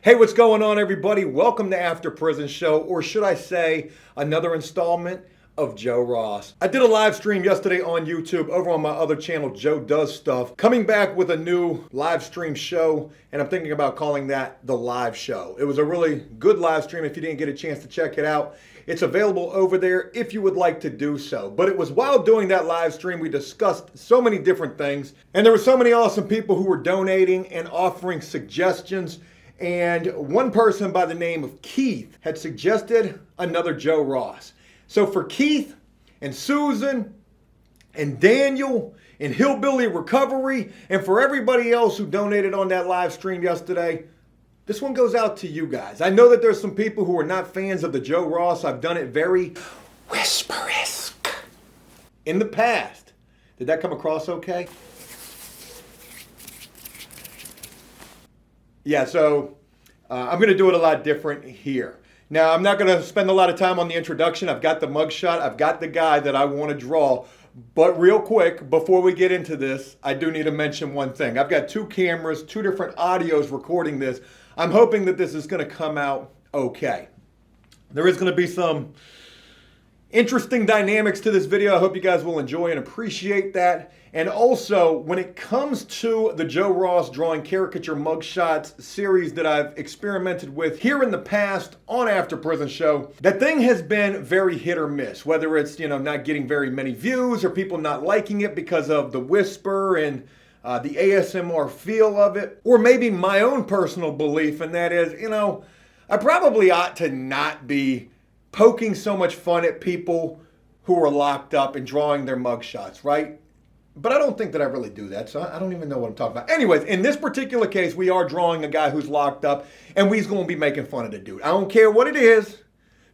Hey, what's going on, everybody? Welcome to After Prison Show, or should I say, another installment of Joe Ross. I did a live stream yesterday on YouTube over on my other channel, Joe Does Stuff, coming back with a new live stream show, and I'm thinking about calling that the live show. It was a really good live stream. If you didn't get a chance to check it out, it's available over there if you would like to do so. But it was while doing that live stream, we discussed so many different things, and there were so many awesome people who were donating and offering suggestions. And one person by the name of Keith had suggested another Joe Ross. So for Keith and Susan and Daniel and Hillbilly Recovery and for everybody else who donated on that live stream yesterday, this one goes out to you guys. I know that there's some people who are not fans of the Joe Ross. I've done it very whisper-esque in the past. Did that come across okay? Yeah, so I'm going to do it a lot different here. Now, I'm not going to spend a lot of time on the introduction. I've got the mugshot. I've got the guy that I want to draw. But real quick, before we get into this, I do need to mention one thing. I've got two cameras, two different audios recording this. I'm hoping that this is going to come out okay. There is going to be some interesting dynamics to this video. I hope you guys will enjoy and appreciate that. And also, when it comes to the Joe Ross drawing caricature mugshots series that I've experimented with here in the past on After Prison Show, that thing has been very hit or miss. Whether it's, not getting very many views or people not liking it because of the whisper and the ASMR feel of it, or maybe my own personal belief, and that is, I probably ought to not be poking so much fun at people who are locked up and drawing their mugshots, right? But I don't think that I really do that, so I don't even know what I'm talking about. Anyways, in this particular case, we are drawing a guy who's locked up, and we's going to be making fun of the dude. I don't care what it is.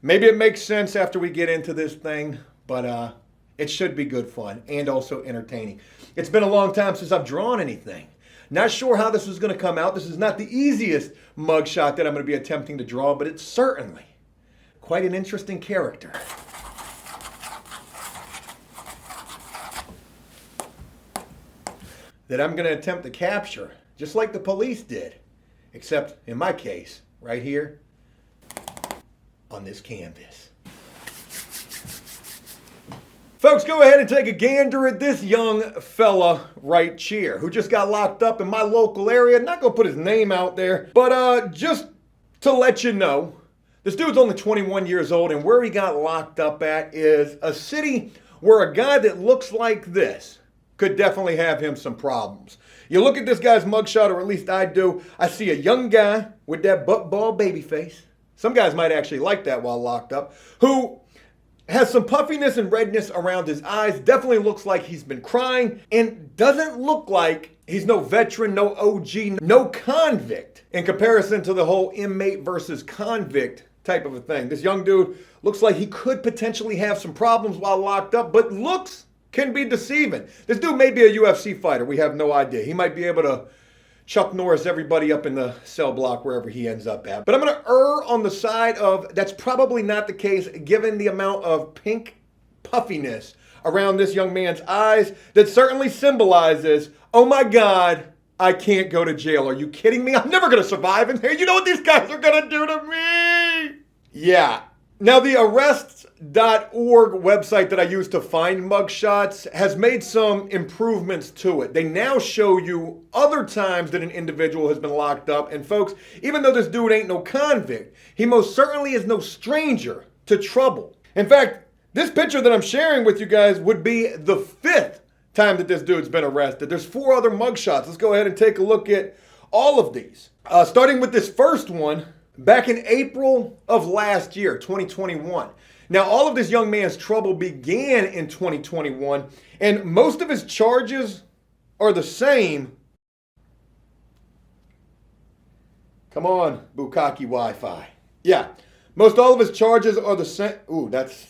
Maybe it makes sense after we get into this thing, but it should be good fun and also entertaining. It's been a long time since I've drawn anything. Not sure how this is going to come out. This is not the easiest mugshot that I'm going to be attempting to draw, but it's certainly quite an interesting character. That I'm going to attempt to capture, just like the police did. Except, in my case, right here, on this canvas. Folks, go ahead and take a gander at this young fella right here, who just got locked up in my local area. Not going to put his name out there, but just to let you know, this dude's only 21 years old, and where he got locked up at is a city where a guy that looks like this could definitely have him some problems. You look at this guy's mugshot, or at least I do, I see a young guy with that butt ball baby face. Some guys might actually like that while locked up, who has some puffiness and redness around his eyes, definitely looks like he's been crying, and doesn't look like he's no veteran, no OG, no convict in comparison to the whole inmate versus convict type of a thing. This young dude looks like he could potentially have some problems while locked up, but looks can be deceiving. This dude may be a UFC fighter. We have no idea. He might be able to Chuck Norris everybody up in the cell block wherever he ends up at. But I'm going to err on the side of that's probably not the case given the amount of pink puffiness around this young man's eyes that certainly symbolizes, oh my God, I can't go to jail. Are you kidding me? I'm never going to survive in here. You know what these guys are going to do to me? Yeah. Now, the arrests.org website that I use to find mugshots has made some improvements to it. They now show you other times that an individual has been locked up. And folks, even though this dude ain't no convict, he most certainly is no stranger to trouble. In fact, this picture that I'm sharing with you guys would be the 5th time that this dude's been arrested. There's 4 other mugshots. Let's go ahead and take a look at all of these. Starting with this first one, back in April of last year, 2021. Now, all of this young man's trouble began in 2021, and most of his charges are the same. Come on, Bukkake Wi-Fi. Yeah, most all of his charges are the same. Ooh, that's,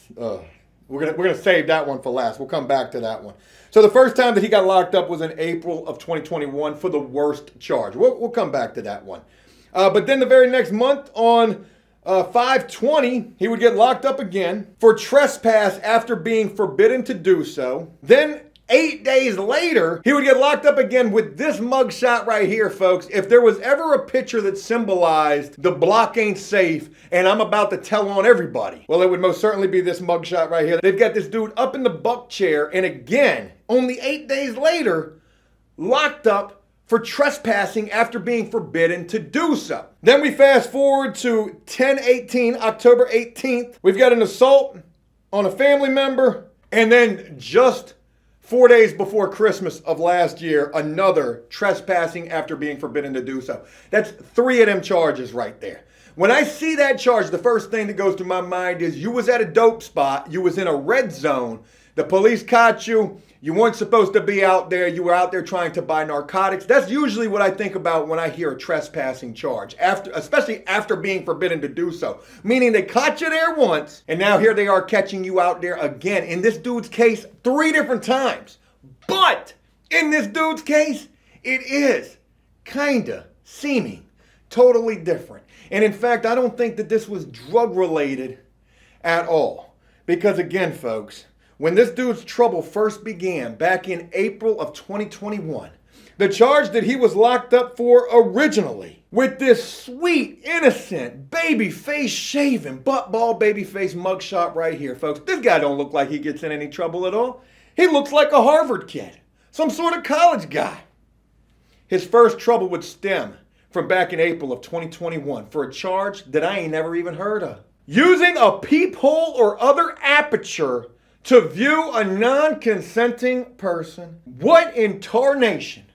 we're gonna save that one for last. We'll come back to that one. So the first time that he got locked up was in April of 2021 for the worst charge. We'll come back to that one. But then the very next month on 5/20, he would get locked up again for trespass after being forbidden to do so. Then 8 days later, he would get locked up again with this mugshot right here, folks. If there was ever a picture that symbolized the block ain't safe and I'm about to tell on everybody, well, it would most certainly be this mugshot right here. They've got this dude up in the buck chair, and again, only 8 days later, locked up for trespassing after being forbidden to do so. Then we fast forward to 10/18, October 18th. We've got an assault on a family member, and then just 4 days before Christmas of last year, another trespassing after being forbidden to do so. That's 3 of them charges right there. When I see that charge, the first thing that goes through my mind is you was at a dope spot, you was in a red zone, the police caught you, you weren't supposed to be out there, you were out there trying to buy narcotics. That's usually what I think about when I hear a trespassing charge, especially after being forbidden to do so. Meaning they caught you there once, and now here they are catching you out there again. In this dude's case, 3 different times. But in this dude's case, it is kinda seeming totally different. And in fact, I don't think that this was drug related at all. Because again, folks, when this dude's trouble first began back in April of 2021, the charge that he was locked up for originally with this sweet, innocent, baby face shaven, butt ball baby face mugshot right here, folks. This guy don't look like he gets in any trouble at all. He looks like a Harvard kid, some sort of college guy. His first trouble would stem from back in April of 2021 for a charge that I ain't never even heard of. Using a peephole or other aperture to view a non-consenting person. What in tarnation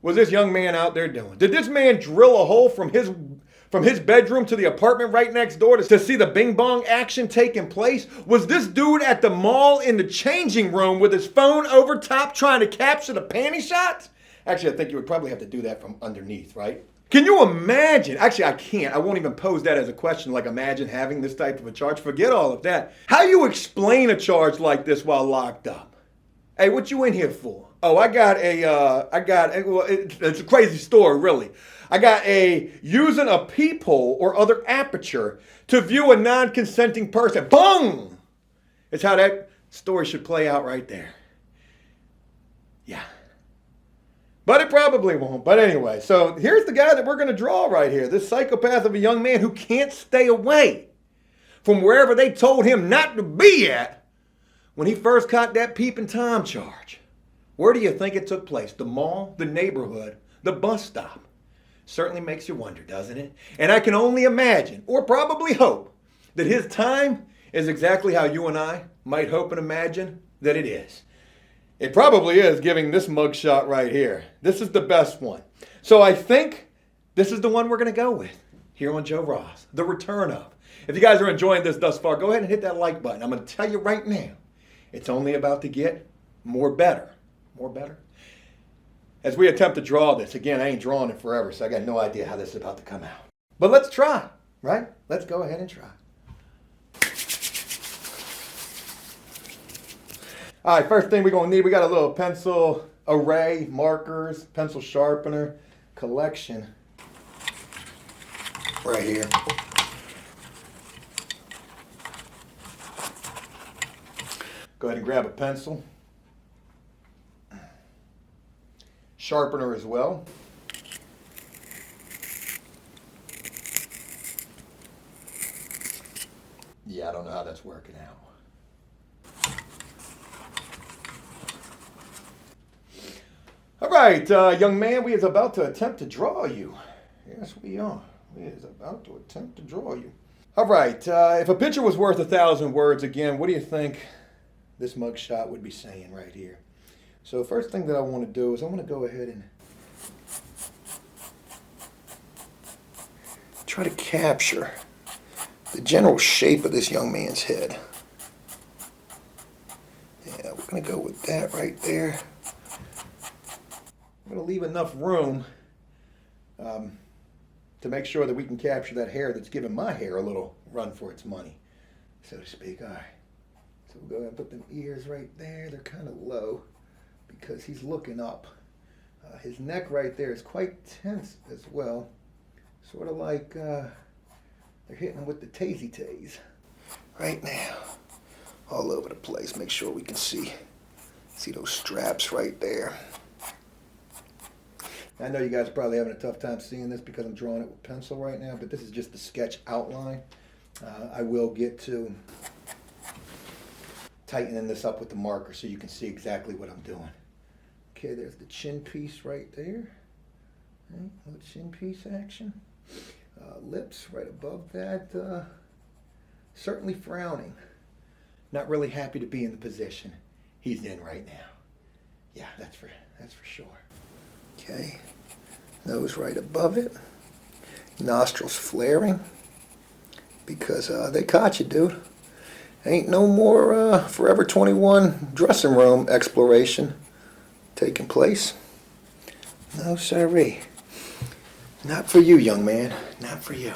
was this young man out there doing? Did this man drill a hole from his bedroom to the apartment right next door to see the bing bong action taking place? Was this dude at the mall in the changing room with his phone over top trying to capture the panty shots? Actually, I think you would probably have to do that from underneath, right? Can you imagine? Actually, I can't. I won't even pose that as a question, like imagine having this type of a charge. Forget all of that. How you explain a charge like this while locked up? Hey, what you in here for? Oh, it's a crazy story, really. I got using a peephole or other aperture to view a non-consenting person. Boom! It's how that story should play out right there. Yeah. But it probably won't. But anyway, so here's the guy that we're going to draw right here. This psychopath of a young man who can't stay away from wherever they told him not to be at when he first caught that peeping Tom charge. Where do you think it took place? The mall, the neighborhood, the bus stop? Certainly makes you wonder, doesn't it? And I can only imagine, or probably hope, that his time is exactly how you and I might hope and imagine that it is. It probably is, giving this mugshot right here. This is the best one. So I think this is the one we're going to go with here on Joe Ross, the return of. If you guys are enjoying this thus far, go ahead and hit that like button. I'm going to tell you right now, it's only about to get more better. More better. As we attempt to draw this, again, I ain't drawing it forever, so I got no idea how this is about to come out. But let's try, right? Let's go ahead and try. All right, first thing we're going to need, we got a little pencil array, markers, pencil sharpener collection right here. Go ahead and grab a pencil. Sharpener as well. Yeah, I don't know how that's working out. All right, young man, we is about to attempt to draw you. Yes, we are. We is about to attempt to draw you. All right, if a picture was worth 1,000 words, again, what do you think this mugshot would be saying right here? So first thing that I want to do is I want to go ahead and try to capture the general shape of this young man's head. Yeah, we're going to go with that right there. I'm going to leave enough room to make sure that we can capture that hair that's giving my hair a little run for its money, so to speak. All right. So we'll go ahead and put them ears right there. They're kind of low because he's looking up. His neck right there is quite tense as well. Sort of like they're hitting him with the tazy-taze right now. All over the place. Make sure we can see See those straps right there? I know you guys are probably having a tough time seeing this because I'm drawing it with pencil right now, but this is just the sketch outline. I will get to tightening this up with the marker so you can see exactly what I'm doing. Okay, there's the chin piece right there. Okay, little chin piece action. Lips right above that. Certainly frowning. Not really happy to be in the position he's in right now. Yeah, that's for sure. Okay, nose right above it. Nostrils flaring because they caught you, dude. Ain't no more Forever 21 dressing room exploration taking place. No, sirree. Not for you, young man. Not for you.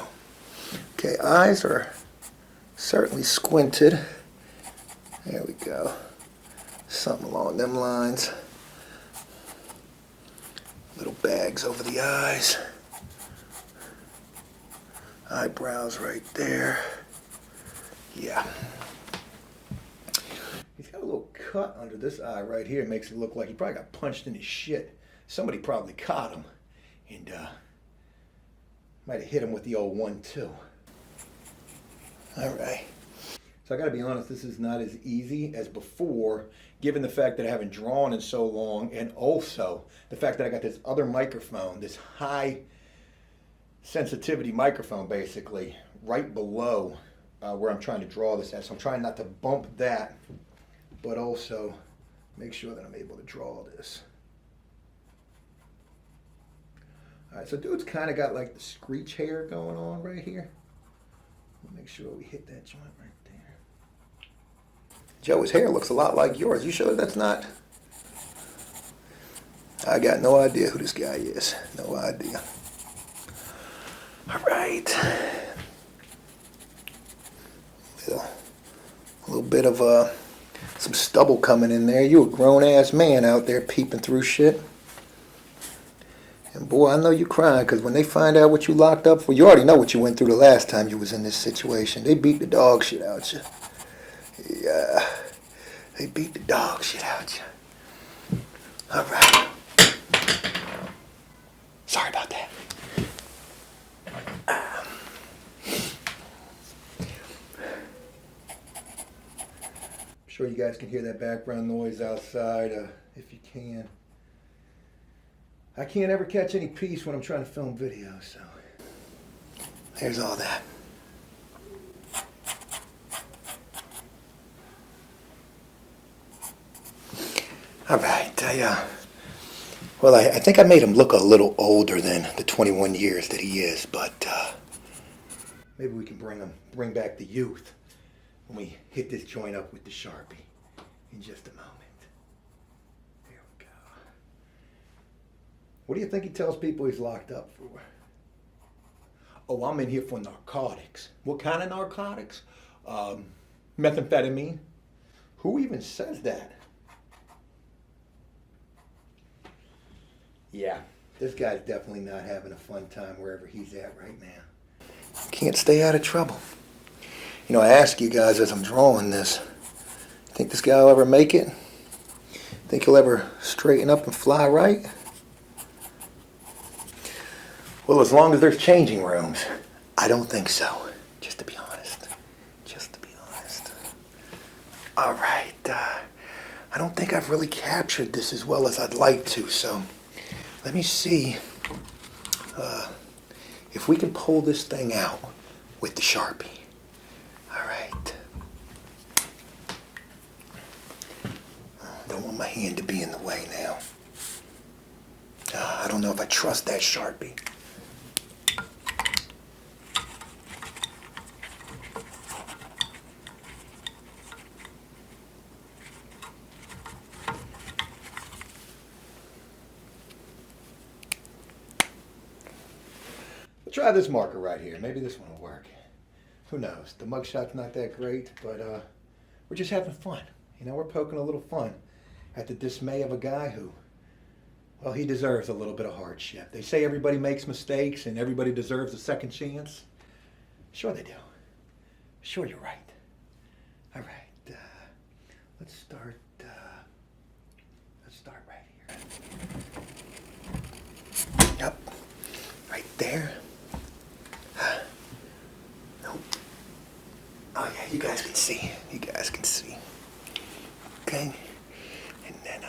Okay, eyes are certainly squinted. There we go. Something along them lines. Little bags over the eyes. Eyebrows right there. Yeah. He's got a little cut under this eye right here. It makes it look like he probably got punched in his shit. Somebody probably caught him and might have hit him with the old 1-2. All right. So I got to be honest, this is not as easy as before, given the fact that I haven't drawn in so long, and also the fact that I got this other microphone, this high sensitivity microphone basically, right below where I'm trying to draw this at. So I'm trying not to bump that, but also make sure that I'm able to draw this. All right, so dude's kind of got like the screech hair going on right here. Make sure we hit that joint right there. Joe's hair looks a lot like yours. You sure that's not? I got no idea who this guy is. No idea. All right. A little bit of some stubble coming in there. You a grown-ass man out there peeping through shit. And boy, I know you crying, because when they find out what you locked up for, you already know what you went through the last time you was in this situation. They beat the dog shit out you. Yeah, they beat the dog shit out you. All right. Sorry about that. I'm sure you guys can hear that background noise outside, if you can. I can't ever catch any peace when I'm trying to film videos, so there's all that. All right, I think I made him look a little older than the 21 years that he is, but maybe we can bring back the youth when we hit this joint up with the Sharpie in just a moment. What do you think he tells people he's locked up for? Oh, I'm in here for narcotics. What kind of narcotics? Methamphetamine. Who even says that? Yeah, this guy's definitely not having a fun time wherever he's at right now. Can't stay out of trouble. You know, I ask you guys as I'm drawing this, think this guy will ever make it? Think he'll ever straighten up and fly right? Well, as long as there's changing rooms, I don't think so. Just to be honest. Just to be honest. All right. I don't think I've really captured this as well as I'd like to, so let me see if we can pull this thing out with the Sharpie. All right. Don't want my hand to be in the way now. I don't know if I trust that Sharpie. Try this marker right here. Maybe this one will work. Who knows? The mugshot's not that great, but we're just having fun. You know, we're poking a little fun at the dismay of a guy who, well, he deserves a little bit of hardship. They say everybody makes mistakes and everybody deserves a second chance. Sure they do. Sure, you're right. All right. Let's start there. Nope. Oh yeah, you guys can see. You guys can see. Okay. And then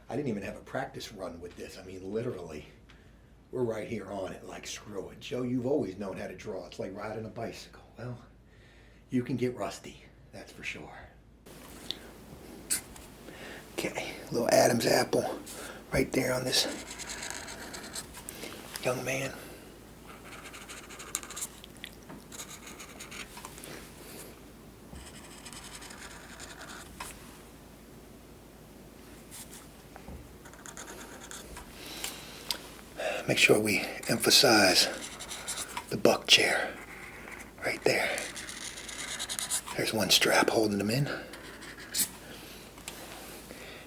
I didn't even have a practice run with this. I mean, literally, we're right here on it. Like, screw it. Joe, you've always known how to draw. It's like riding a bicycle. Well, you can get rusty. That's for sure. Okay, little Adam's apple right there on this young man. Make sure we emphasize the buck chair right there. There's one strap holding them in.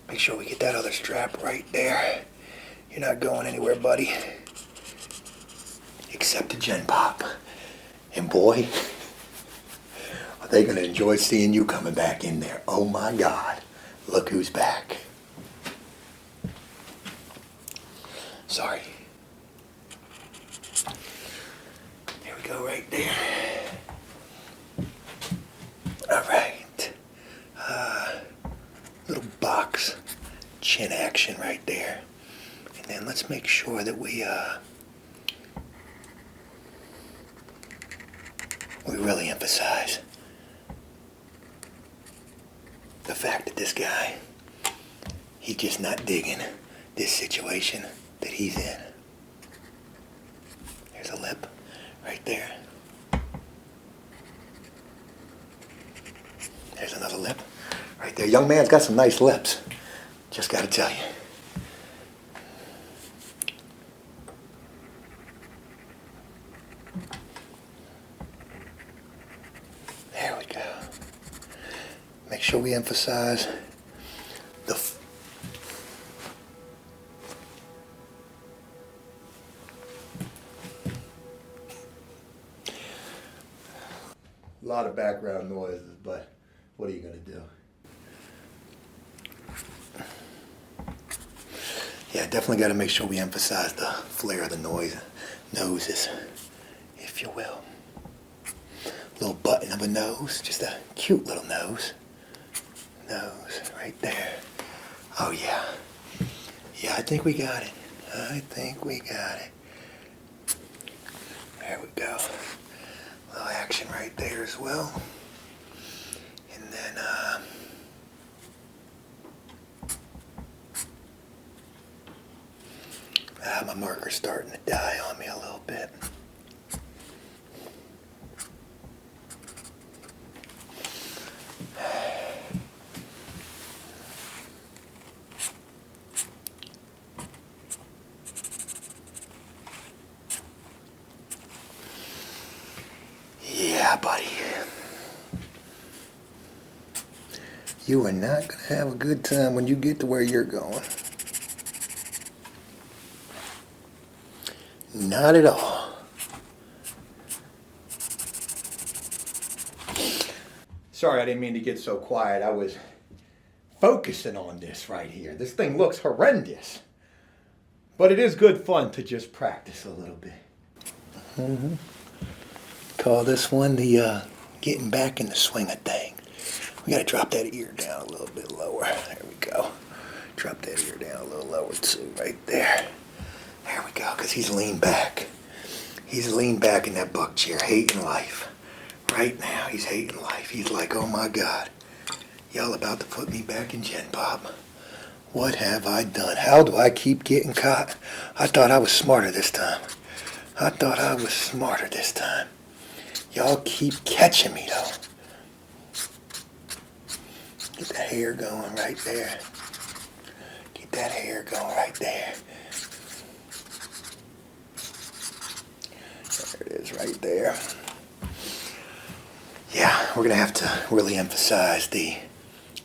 Make sure we get that other strap right there. You're not going anywhere, buddy. Except to Gen Pop. And boy, are they going to enjoy seeing you coming back in there. Oh my God. Look who's back. Sorry. There we go right there. All right. Little box chin action right there. And then let's make sure that we really emphasize the fact that this guy, he's just not digging this situation that he's in. There's a lip right there. There's another lip right there. Young man's got some nice lips. Just got to tell you. There we go. Make sure we emphasize the a lot of background noises, but what are you going to do? Yeah, definitely got to make sure we emphasize the flare of the noses, if you will. Little button of a nose, just a cute little nose. Nose right there. Oh yeah. Yeah, I think we got it. I think we got it. There we go. A little action right there as well. And then, my marker's starting to die on me a little bit. Yeah, buddy. You are not going to have a good time when you get to where you're going. Not at all. Sorry, I didn't mean to get so quiet. I was focusing on this right here. This thing looks horrendous. But it is good fun to just practice a little bit. Mm-hmm. Call this one the getting back in the swing of thing. We got to drop that ear down a little bit lower. There we go. Drop that ear down a little lower too, right there. There we go, because he's leaned back. He's leaned back in that buck chair, hating life. Right now, he's hating life. He's like, oh my God, y'all about to put me back in Gen Pop. What have I done? How do I keep getting caught? I thought I was smarter this time. I thought I was smarter this time. Y'all keep catching me, though. Get the hair going right there. Get that hair going right there. There it is right there. Yeah, we're going to have to really emphasize the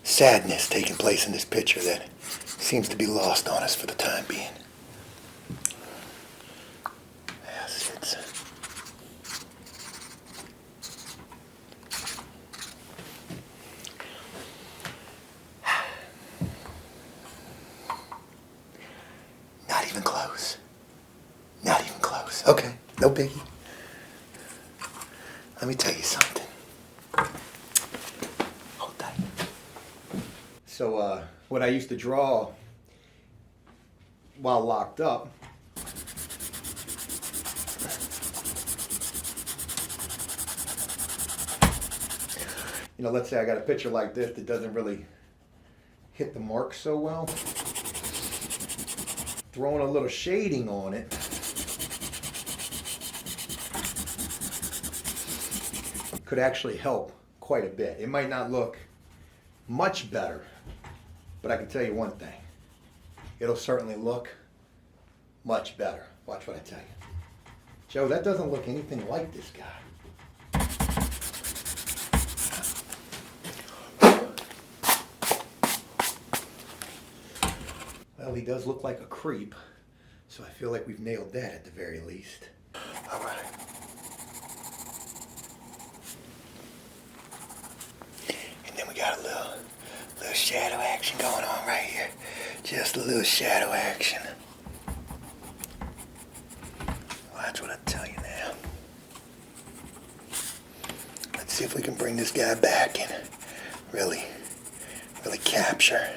sadness taking place in this picture that seems to be lost on us for the time being. Yes, it's... even close. Not even close. Okay, no biggie. Let me tell you something. Hold tight. So, what I used to draw while locked up, you know, let's say I got a picture like this that doesn't really hit the mark so well. Throwing a little shading on it could actually help quite a bit. It might not look much better, but I can tell you one thing. It'll certainly look much better. Watch what I tell you. Joe, that doesn't look anything like this guy. Well, he does look like a creep, so I feel like we've nailed that at the very least. All right. And then we got a little shadow action going on right here. Just a little shadow action. Watch what I tell you now. Let's see if we can bring this guy back and really capture.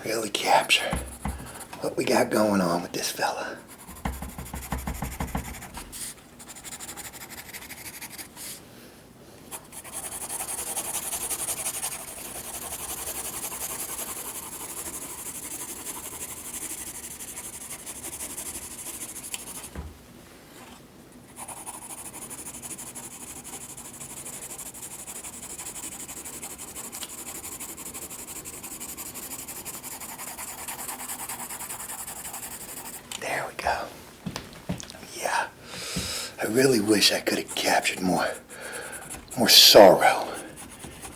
Really capture what we got going on with this fella. There we go. Yeah. I really wish I could have captured more sorrow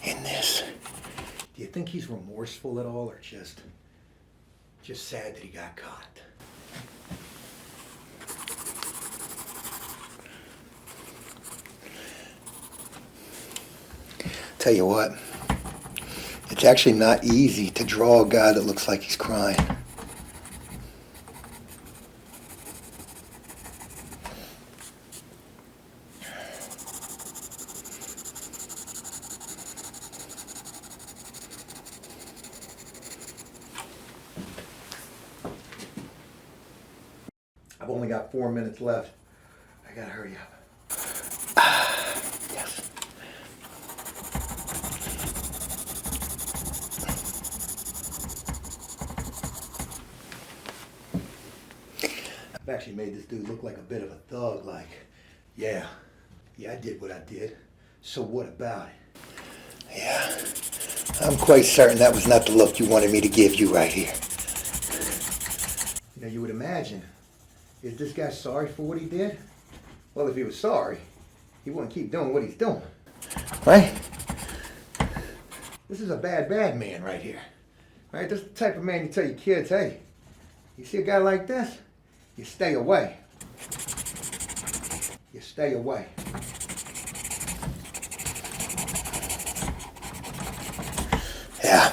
in this. Do you think he's remorseful at all, or just sad that he got caught? Tell you what, it's actually not easy to draw a guy that looks like he's crying. I've only got 4 minutes left. I gotta hurry up. Yes. I've actually made this dude look like a bit of a thug, like, yeah, I did what I did, so what about it? Yeah, I'm quite certain that was not the look you wanted me to give you right here. You know, you would imagine, is this guy sorry for what he did? Well, if he was sorry, he wouldn't keep doing what he's doing. Right? This is a bad man right here. Right? This is the type of man you tell your kids, hey, you see a guy like this? You stay away. You stay away. Yeah.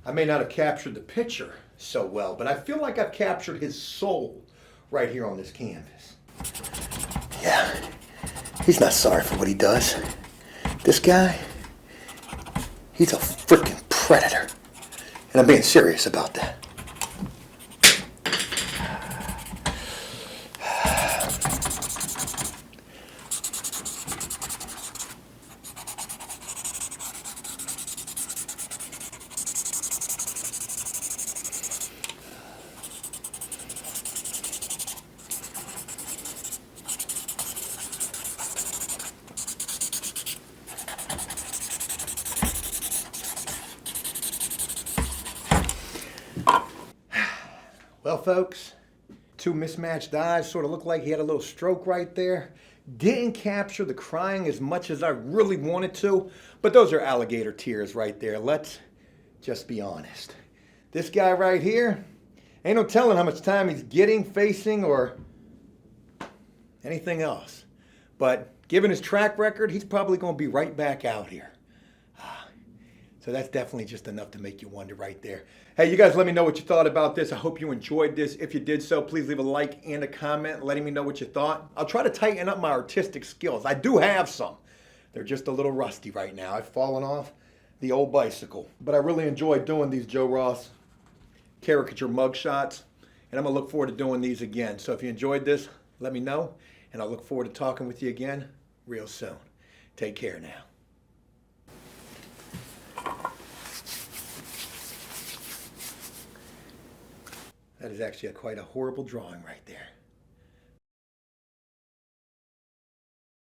I may not have captured the picture so well, but I feel like I've captured his soul right here on this canvas. Yeah, he's not sorry for what he does. This guy, he's a freaking predator. And I'm being serious about that. Well, folks, two mismatched eyes, sort of looked like he had a little stroke right there. Didn't capture the crying as much as I really wanted to, but those are alligator tears right there. Let's just be honest. This guy right here, ain't no telling how much time he's getting, facing, or anything else. But given his track record, he's probably going to be right back out here. So that's definitely just enough to make you wonder right there. Hey, you guys let me know what you thought about this. I hope you enjoyed this. If you did so, please leave a like and a comment letting me know what you thought. I'll try to tighten up my artistic skills. I do have some. They're just a little rusty right now. I've fallen off the old bicycle. But I really enjoyed doing these Joe Ross caricature mug shots. And I'm going to look forward to doing these again. So if you enjoyed this, let me know. And I'll look forward to talking with you again real soon. Take care now. That is actually quite a horrible drawing right there.